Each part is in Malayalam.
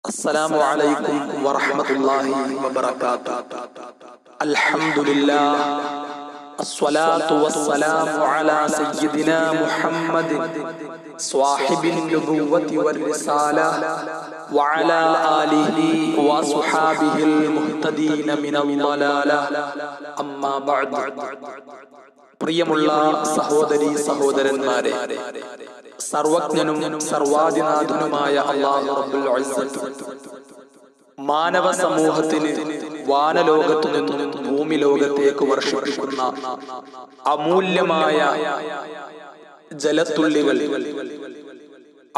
അസ്സലാമു അലൈക്കും വറഹ്മത്തുള്ളാഹി വബറകാതുഹു. അൽഹംദുലില്ലാഹ് അസ്സലാത്തു വസ്സലാമു അലാ സയ്യിദിനാ മുഹമ്മദിൻ സ്വാഹിബിൻ നുബുവ്വതി വർ-റിസാല വഅലാ ആലിഹി വസ്വഹാബിഹിൽ മുഹ്തദീന മിനൽ ളലാല. അമ്മാ ബഅദ്. പ്രിയമുള്ള സഹോദരീ സഹോദരന്മാരെ, സർവജ്ഞനും സർവാധിനാഥനുമായ അല്ലാഹു റബ്ബുൽ ഇസ്സത്ത് മാനവ സമൂഹത്തിന് വാനലോകത്തു നിന്നും ഭൂമി ലോകത്തേക്ക് വർഷിപ്പിക്കുന്ന അമൂല്യമായ ജലത്തുള്ളികൾ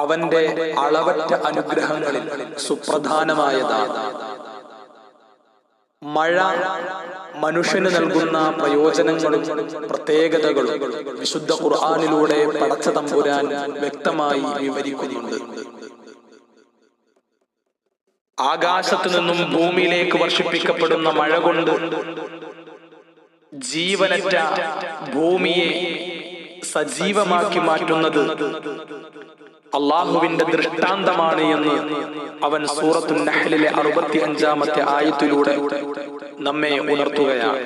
അവന്റെ അളവറ്റ അനുഗ്രഹങ്ങളിൽ സുപ്രധാനമായതാണ്. മഴ മനുഷ്യന് നൽകുന്ന പ്രയോജനങ്ങളും പ്രത്യേകതകളും വിശുദ്ധ ഖുർആനിലൂടെ പടച്ച തമ്പുരാൻ വ്യക്തമായി വിവരിക്കുന്നുണ്ട്. ആകാശത്തു നിന്നും ഭൂമിയിലേക്ക് വർഷിപ്പിക്കപ്പെടുന്ന മഴ കൊണ്ട് ജീവനറ്റ ഭൂമിയെ സജീവമാക്കി മാറ്റുന്നത് അള്ളാഹുവിന്റെ ദൃഷ്ടാന്തമാണ് എന്ന് അവൻ സൂറത്തുൻ നഹ്ലിലെ 65-ാമത്തെ ആയത്തിലൂടെ നമ്മെ ഉണർത്തുകയാണ്.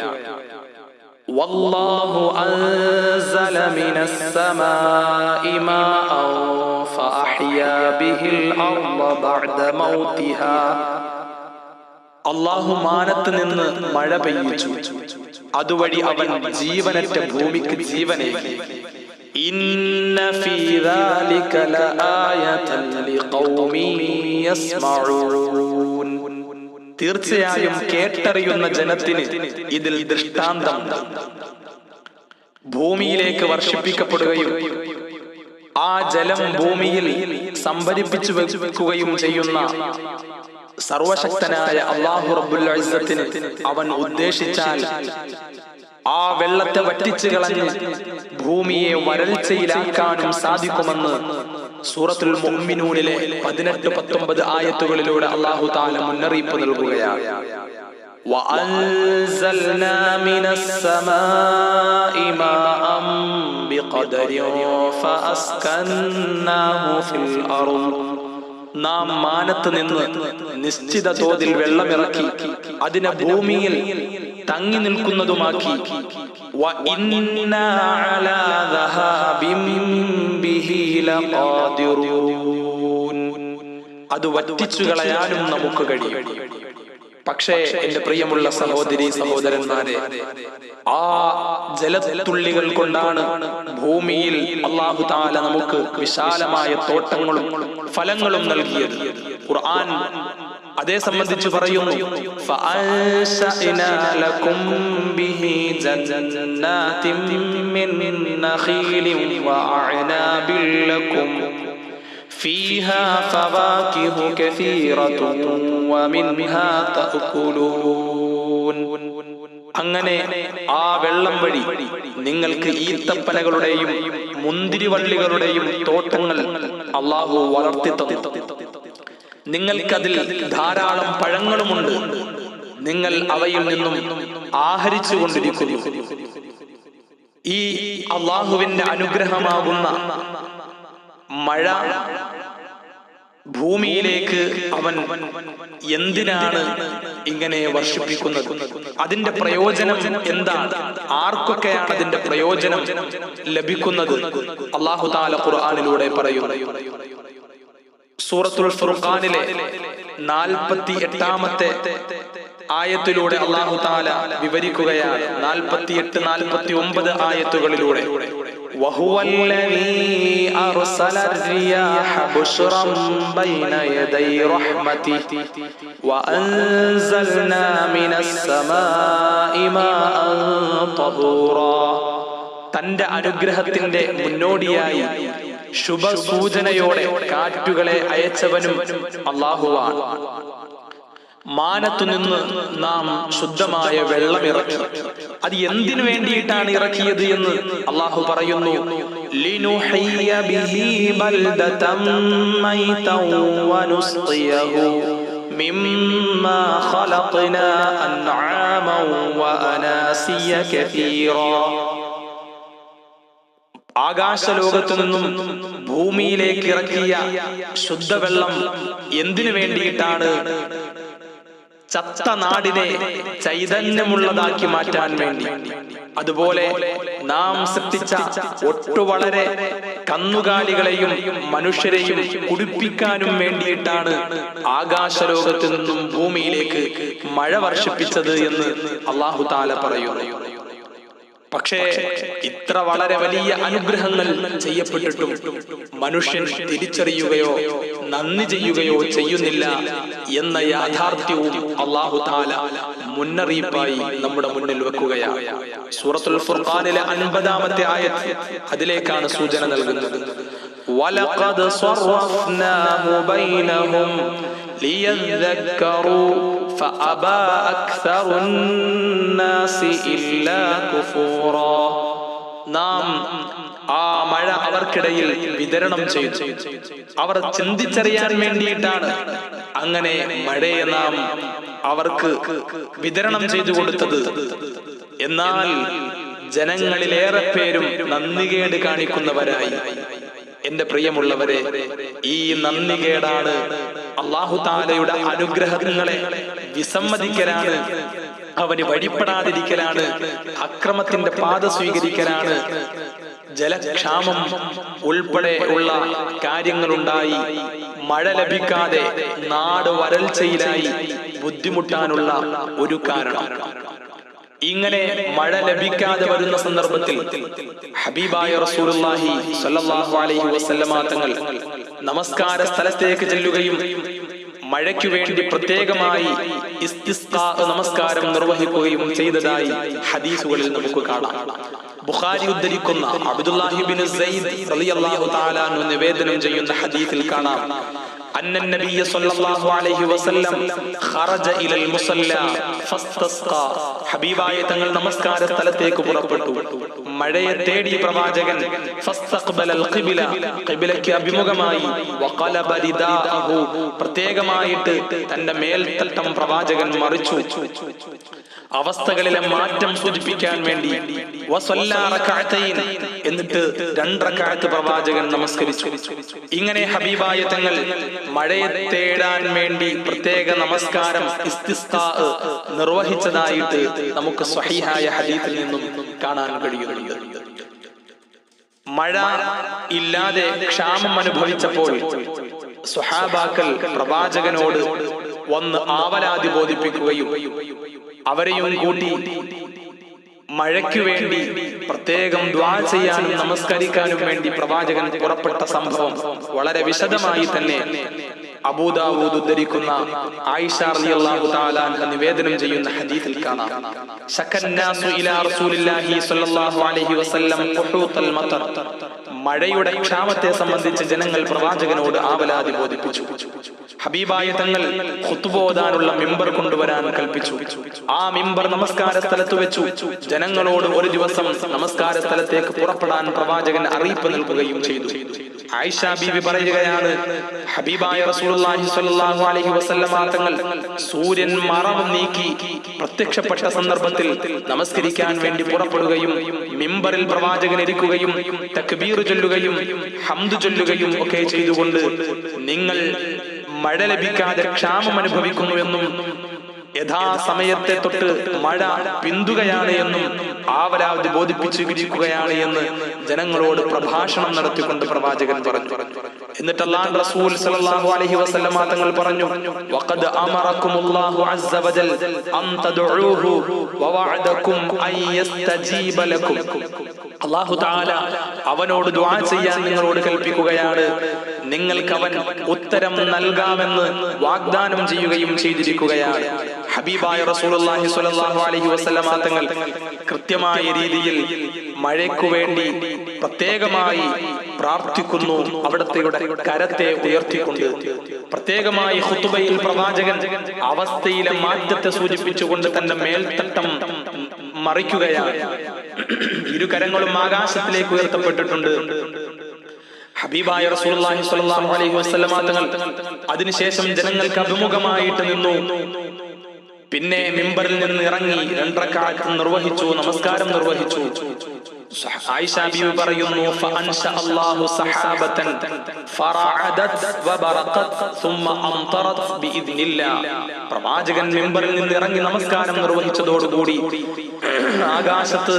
വല്ലാഹു അൻസല മിനസ് സമാഇ മാഅൻ ഫഅഹ്യാ ബിഹിൽ അർള ബഅദ മൗതിഹാ. അല്ലാഹു മാനത്ത് നിന്ന് മഴ പെയ്യിച്ചു, അതുവഴി അവൻ ജീവനറ്റ ഭൂമിക്ക് ജീവനേകി. ഇന്ന ഫീ ദാലിക ലആയതൻ ലിഖൗമിൻ യസ്മഊൻ. തീർച്ചയായും കേട്ടറിയുന്ന ജനത്തിന് ഇതിൽ ദൃഷ്ടാന്തമുണ്ട്. ഭൂമിയിലേക്ക് വർഷിപ്പിക്കപ്പെടുകയും ആ ജലം ഭൂമിയിൽ സംഭരിപ്പിച്ചു വെക്കുകയും ചെയ്യുന്ന സർവശക്തനായ അല്ലാഹു റബ്ബുൽ ഇസ്സത്തിന് അവൻ ഉദ്ദേശിച്ചാൽ ആ വെള്ളത്തെ വറ്റിച്ചു കളഞ്ഞ് ഭൂമിയെ വരൾച്ചയിലാക്കാനും സാധിക്കുമെന്ന് സൂറത്തുൽ മുഅ്മിനൂനിലെ 18-19 ആയത്തുകളിലൂടെ അല്ലാഹു തആല മുന്നറിയിപ്പ് നൽകുകയാണ്. വഅൻസൽനാ മിനസ് സമാഇ മാഅൻ ബിഖദരിൻ ഫഅസ്കന്നാഹു ഫിൽ അർള്. നാം മാനത്ത് നിന്ന് നിശ്ചിത തോതിൽ വെള്ളമിറക്കി അതിനെ ഭൂമിയിൽ തങ്ങി നിൽക്കുന്നതുമാക്കി. വഇന്നാ അലാ ദഹാബിൻ ബിഹി ലഖാദിറൂൻ. അത് വറ്റിച്ചു കളയാനും നമുക്ക് കഴിയും. പക്ഷേ എന്റെ പ്രിയമുള്ള സഹോദരീ സഹോദരന്മാരെ, ആ ജലത്തുള്ളികൾ കൊണ്ടാണ് ഭൂമിയിൽ അല്ലാഹു തആല നമുക്ക് വിശാലമായ തോട്ടങ്ങളും ഫലങ്ങളും നൽകിയത്. ഖുർആൻ അതേ സംബന്ധിച്ച് പറയുന്നു, ഫഅൻശഅനാ ലക്കും ബിഹി ജന്നാതിൻ മിൻ നഖീലിൻ വഅഅനാബിൻ ലക്കും ഫീഹാ ഫവാകിഹു കസീറത്തുൻ വമിൻഹാ തഅകുലൂൻ. അങ്ങനെ ആ വെള്ളം വഴി നിങ്ങൾക്ക് ഈത്തപ്പനകളുടെയും മുന്തിരിവള്ളികളുടെയും തോട്ടങ്ങൾ അല്ലാഹു വളർത്തി തന്നു. നിങ്ങൾക്കതിൽ ധാരാളം പഴങ്ങളുമുണ്ട്. നിങ്ങൾ അവയിൽ നിന്നും ആഹരിച്ചു കൊണ്ടിരിക്കുന്നു. ഈ അല്ലാഹുവിന്റെ അനുഗ്രഹമാകുന്ന മഴ ഭൂമിയിലേക്ക് അവൻ എന്തിനാണ് ഇങ്ങനെ വർഷിപ്പിക്കുന്നത്? അതിന്റെ പ്രയോജനം എന്താണ്? ആർക്കൊക്കെയാണ് അതിന്റെ പ്രയോജനം ലഭിക്കുന്നത്? അല്ലാഹു തആല ഖുർആനിലൂടെ പറയുന്നു. സൂറത്തുൽ ഫുർഖാനിലെ 48-ാമത്തെ ആയത്തിലൂടെ അല്ലാഹു തആല വിവരിക്കുകയാണ്. 48-49 ആയത്തുകളിലൂടെ വഹുവല്ലദീ അർസലർ റിയാഹ ബുശ്റൻ ബൈന യദൈ റഹ്മതിഹി വഅൻസൽനാ മിനസ് സമാഇ മാഅൻ തഹൂറാ. തന്റെ അനുഗ്രഹത്തിന്റെ മുന്നോടിയായി ശുഭസൂചനയോടെ കാറ്റുകളെ അയച്ചവനും അല്ലാഹുവാണ്. മാനത്തു നിന്ന് നാം ശുദ്ധമായ വെള്ളം ഇറക്കി. അത് എന്തിനു വേണ്ടിയിട്ടാണ് ഇറക്കിയത് എന്ന് അല്ലാഹു പറയുന്നു. ലിനുഹയ്യ ബിഹി ബൽദതൻ മൈതൻ വനുസ്ഖിയഹു മിമ്മാ ഖലഖനാ അൻആമൻ വഅനാസിയ കസീറാ. ആകാശലോകത്തു നിന്നും ഭൂമിയിലേക്ക് ഇറക്കിയ ശുദ്ധവെള്ളം എന്തിനു വേണ്ടിയിട്ടാണ്? ചത്ത നാടിനെ ചൈതന്യമുള്ളതാക്കി മാറ്റാൻ വേണ്ടി. അതുപോലെ നാം സൃഷ്ടിച്ച വളരെ കന്നുകാലികളെയും മനുഷ്യരെയും കുടിപ്പിക്കാനും വേണ്ടിയിട്ടാണ് ആകാശലോകത്തു നിന്നും ഭൂമിയിലേക്ക് മഴ വർഷിപ്പിച്ചത് എന്ന് അല്ലാഹു തആല പറയുന്നു. പക്ഷേ ഇത്ര വളരെ വലിയ അനുഗ്രഹങ്ങൾ ചെയ്യപ്പെട്ടിട്ടും മനുഷ്യൻ തിരിച്ചറിയുകയോ നന്ദി ചെയ്യുകയോ ചെയ്യുന്നില്ല എന്ന യാഥാർത്ഥ്യവും അല്ലാഹു തആല മുന്നറിയിപ്പായി നമ്മുടെ മുന്നിൽ വെക്കുകയാണ്. സൂറത്തുൽ ഫുർഖാനിലെ 50-ാമത്തെ ആയത്ത് അതിലേക്കാണ് സൂചന നൽകുന്നത്. വലഖദ് സ്വറഫ്നാഹു ബൈനഹും ലിയذكروا فأبى أكثر الناس إلا كفورا. നാം ആ മഴ അവർക്കിടയിൽ വിതരണം ചെയ്തു. അവർ ചിന്തിച്ചറിയാൻ വേണ്ടിയിട്ടാണ് അങ്ങനെ മഴയെ നാം അവർക്ക് വിതരണം ചെയ്തു കൊടുത്തത്. എന്നാൽ ജനങ്ങളിലേറെ പേരും നന്ദികേട് കാണിക്കുന്നവരായി. എന്റെ പ്രിയമുള്ളവരെ, ഈ നന്ദികേടാണ് അല്ലാഹു തആലയുടെ അനുഗ്രഹങ്ങളെ വിസമ്മതിക്കലാണ്, അവന് വഴിപ്പെടാതിരിക്കലാണ്, അക്രമത്തിന്റെ പാത സ്വീകരിക്കലാണ്. ജലക്ഷാമം ഉൾപ്പെടെ ഉള്ള കാര്യങ്ങളുണ്ടായി മഴ ലഭിക്കാതെ നാട് വരൾച്ചയിലായി ബുദ്ധിമുട്ടാനുള്ള ഒരു കാരണം. ഇങ്ങനെ മഴ ലഭിക്കാതെ വരുന്ന സന്ദർഭത്തിൽ ഹബീബായ റസൂലുള്ളാഹി സ്വല്ലല്ലാഹു അലൈഹി വസല്ലമ തങ്ങൾ നമസ്കാര സ്ഥലത്തേക്ക് ചെല്ലുകയും മഴയ്ക്കു വേണ്ടി പ്രത്യേകമായി ഇസ്തിസ്ഖാ നമസ്കാരം നിർവഹിക്കുകയും ചെയ്തതായി ഹദീസുകളിൽ നമുക്ക് കാണാം. ബുഖാരി ഉദ്ധരിക്കുന്ന അബ്ദുല്ലാഹി ബിൻ സയ്യിദ് റളിയല്ലാഹു തആല അൻഹു നിവേദനം ചെയ്യുന്ന ഹദീസിൽ കാണാം, أن النبي صلى الله عليه وسلم خرج إلى المصلى فاستسقى. ഹബീബായ തങ്ങൾ നമസ്കാര സ്ഥലത്തേക്ക് പുറപ്പെട്ടു. മഴയെ തേടി പ്രവാചകൻ ഫസ്തഖ്ബല القبلة, ഖിബലയ്ക്ക് അഭിമുഖമായി, വഖലബ റിദാഅഹു, പ്രത്യേകമായിട്ട് തന്റെ മേൽത്തട്ടം പ്രവാചകൻ മറിച്ചു. അവസ്ഥകളിലെ മാറ്റം സൂചിപ്പിക്കാൻ വേണ്ടി വസല്ലാ റകഅതൈൻ, എന്നിട്ട് 2 റകഅത്ത് പ്രവാചകൻ നമസ്കരിച്ചു. ഇങ്ങനെ ഹബീബായ തങ്ങൾ മഴയെ തേടാൻ വേണ്ടി പ്രത്യേക നമസ്കാരം ഇസ്തിസ്ഖാ നിർവഹിച്ചതായിട്ട് നമുക്ക് സ്വഹീഹായ ഹദീസിൽ നിന്നും കാണാൻ കഴിയുന്നുണ്ട്. മഴ ഇല്ലാതെ ക്ഷാമം അനുഭവിച്ചപ്പോൾ സ്വഹാബാക്കൾ പ്രവാചകനോട് വന്ന് ആവലാതി ബോധിപ്പിക്കുകയും അവരെയും കൂട്ടി മഴയ്ക്കു വേണ്ടി പ്രത്യേകം ദുആ ചെയ്യാനും നമസ്കരിക്കാനും വേണ്ടി പ്രവാചകൻ പുറപ്പെട്ട സംഭവം വളരെ വിശദമായി തന്നെ അബൂ ദാവൂദ് ഉദ്ധരിക്കുന്ന ആയിഷ റളിയല്ലാഹു തആല അൻഹ നിവേദനം ചെയ്യുന്ന ഹദീസിൽ കാണാം. ശക്കന്നാസു ഇലാ റസൂലില്ലാഹി സ്വല്ലല്ലാഹു അലൈഹി വസല്ലം ഖുഹൂത്തൽ മതർ. മഴയുടെ ക്ഷാമത്തെ സംബന്ധിച്ച് ജനങ്ങൾ പ്രവാചകനോട് ആവലാതി ബോധിപ്പിച്ചു. ഹബീബായ തങ്ങൾ ഖുത്ബ ഓതാനുള്ള മിമ്പർ കൊണ്ടുവരാൻ കൽപ്പിച്ചു. ആ മിമ്പർ നമസ്കാര സ്ഥലത്ത് വെച്ചു. ജനങ്ങളോട് ഒരു ദിവസം നമസ്കാര സ്ഥലത്തേക്ക് പുറപ്പെടാൻ പ്രവാചകൻ അറിയിപ്പ് നൽകുകയും ചെയ്തു. ആയിഷ ബീവി പറയുകയാണ്, ഹബീബായ റസൂലുള്ളാഹി സ്വല്ലല്ലാഹു അലൈഹി വസല്ലമ തങ്ങൾ സൂര്യൻ മറവ് നീക്കി പ്രത്യക്ഷപ്പെട്ട സന്ദർഭത്തിൽ നമസ്കരിക്കാൻ വേണ്ടി പുറപ്പെടുകയും മിമ്പറിൽ പ്രവാചകൻ ഇരിക്കുകയും തക്ബീർ ചൊല്ലുകയും ഹംദ് ചൊല്ലുകയും ഒക്കെ ചെയ്തുകൊണ്ട് നിങ്ങൾ മഴ ലഭിക്കാതെ ക്ഷാമം അനുഭവിക്കുന്നുവെന്നും യഥാസമയത്തെ തൊട്ട് മഴ പിന്തുകയാണ് എന്നും ആവലാതി ബോധിപ്പിച്ചിരിക്കുകയാണ് എന്ന് ജനങ്ങളോട് പ്രഭാഷണം നടത്തിക്കൊണ്ട് പ്രവാചകൻ പറഞ്ഞു. എന്നിട്ട് അല്ലാഹു റസൂൽ സ്വല്ലല്ലാഹു അലൈഹി വസല്ലമ തങ്ങൾ പറഞ്ഞു, വഖദ് അമറകുമുല്ലാഹു അസ്സ വജൽ അൻ തദ്ഉഹു വവഅദകും അൻ യസ്തജീബ ലക്കും. അല്ലാഹു തആല അവനോട് ദുആ ചെയ്യാൻ നിങ്ങളോട് കൽപ്പിക്കുകയാണ്. നിങ്ങൾക്ക് അവൻ ഉത്തരം നൽകാമെന്ന് വാഗ്ദാനം ചെയ്യുകയും ചെയ്തിരിക്കുകയാണ്. ഹബീബായ റസൂലുള്ളാഹി സ്വല്ലല്ലാഹു അലൈഹി വസല്ലമ തങ്ങൾ കൃത്യമായ രീതിയിൽ മഴയ്ക്കു വേണ്ടി പ്രത്യേകമായി പ്രാർത്ഥിക്കുന്നു. അവിടത്തെ കരത്തെ ഉയർത്തിക്കൊണ്ട് പ്രത്യേകമായി ഖുതുബയിൽ പ്രവാചകൻ അവസ്ഥയിലെ മാറ്റത്തെ സൂചിപ്പിച്ചുകൊണ്ട് തന്റെ മേൽത്തട്ടം മറിക്കുകയാണ്. ഇരു കരങ്ങളും ആകാശത്തിലേക്ക് ഉയർത്തപ്പെട്ടിട്ടുണ്ട്. ഹബീബായ റസൂലുള്ളാഹി സ്വല്ലല്ലാഹു അലൈഹി വസല്ലമ തങ്ങൾ അതിനുശേഷം ജനങ്ങൾക്ക് അഭിമുഖമായിട്ട് നിന്നു. പിന്നെ മിമ്പറിൽ നിന്ന് ഇറങ്ങി 2 റക്അത്ത് നിർവഹിച്ചു, നമസ്കാരം നിർവഹിച്ചു. ആയിഷ ബീവി പറയുന്നു, ഫഅൻശ അല്ലാഹു സഹാബതൻ ഫറഅദത് വബറഖത് സുമ്മ അംതറത് ബിഇദ്നില്ലാഹ്. പ്രവാചകൻ മിമ്പറിൽ നിന്ന് ഇറങ്ങി നമസ്കാരം നിർവഹിച്ചതോടുകൂടി ആകാശത്ത്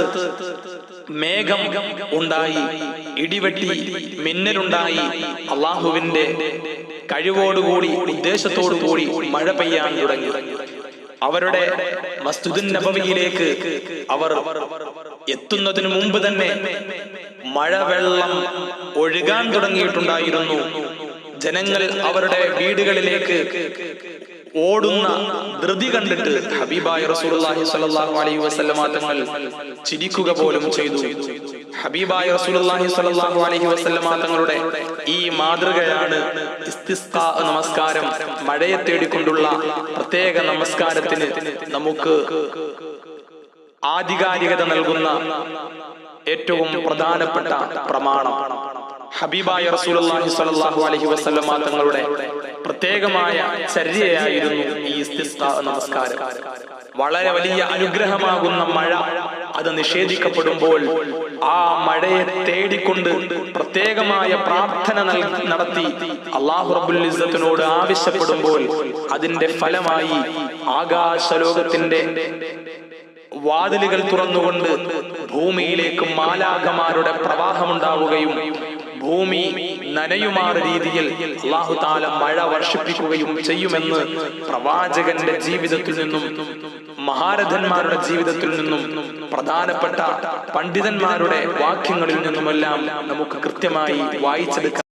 മേഘം ഉണ്ടായി, ഇടിവെട്ടി മിന്നലുണ്ടായി. അള്ളാഹുവിന്റെ കഴിവോടുകൂടി ഉദ്ദേശത്തോടുകൂടി മഴ പെയ്യാൻ തുടങ്ങി. അവരുടെ മസ്ജിദുൻ നബവിയിലേക്ക് അവർ എത്തുന്നതിന് മുമ്പ് തന്നെ മഴവെള്ളം ഒഴുകാൻ തുടങ്ങിയിട്ടുണ്ടായിരുന്നു. ജനങ്ങൾ അവരുടെ വീടുകളിലേക്ക് ഓടുന്ന ധൃതി കണ്ടിട്ട് ഹബീബായ റസൂലുള്ളാഹി സ്വല്ലല്ലാഹു അലൈഹി വസല്ലമ തങ്ങൾ ചിരിക്കുക പോലും ചെയ്തു. ഹബീബായ റസൂലുള്ളാഹി സ്വല്ലല്ലാഹു അലൈഹി വസല്ലമ തങ്ങളുടെ ഈ മാതൃകയാണ് ഇസ്തിസ്ഖാ നമസ്കാരം, മഴയെ തേടിക്കൊണ്ടുള്ള പ്രത്യേക നമസ്കാരത്തിന് നമുക്ക് ആധികാരികത നൽകുന്ന ഏറ്റവും പ്രധാനപ്പെട്ട പ്രമാണം. ഹബീബായ റസൂലുള്ളാഹി സ്വല്ലല്ലാഹു അലൈഹി വസല്ലമ തങ്ങളുടെ പ്രത്യേകമായ ചര്യയായിരുന്നു ഈ ഇസ്തിസ്ഖാ നമസ്കാരം. വളരെ വലിയ അനുഗ്രഹമാകുന്ന മഴ അത് നിഷേധിക്കപ്പെടുമ്പോൾ ആ മഴയെ തേടിക്കൊണ്ട് പ്രത്യേകമായ പ്രാർത്ഥന നടത്തി അല്ലാഹു റബ്ബുൽ ഇസ്സത്തിനോട് ആവശ്യപ്പെടുമ്പോൾ അതിന്റെ ഫലമായി ആകാശലോകത്തിന്റെ വാതിലുകൾ തുറന്നുകൊണ്ട് ഭൂമിയിലേക്ക് മാലാഖമാരുടെ പ്രവാഹമുണ്ടാവുകയും ഭൂമി നനയുമാറ് രീതിയിൽ അല്ലാഹു തആല മഴ വർഷിപ്പിക്കുകയും ചെയ്യുമെന്ന് പ്രവാചകന്റെ ജീവിതത്തിൽ നിന്നും മഹാരഥന്മാരുടെ ജീവിതത്തിൽ നിന്നും പ്രധാനപ്പെട്ട പണ്ഡിതന്മാരുടെ വാക്യങ്ങളിൽ നിന്നുമെല്ലാം നമുക്ക് കൃത്യമായി വായിച്ചെടുക്കാം.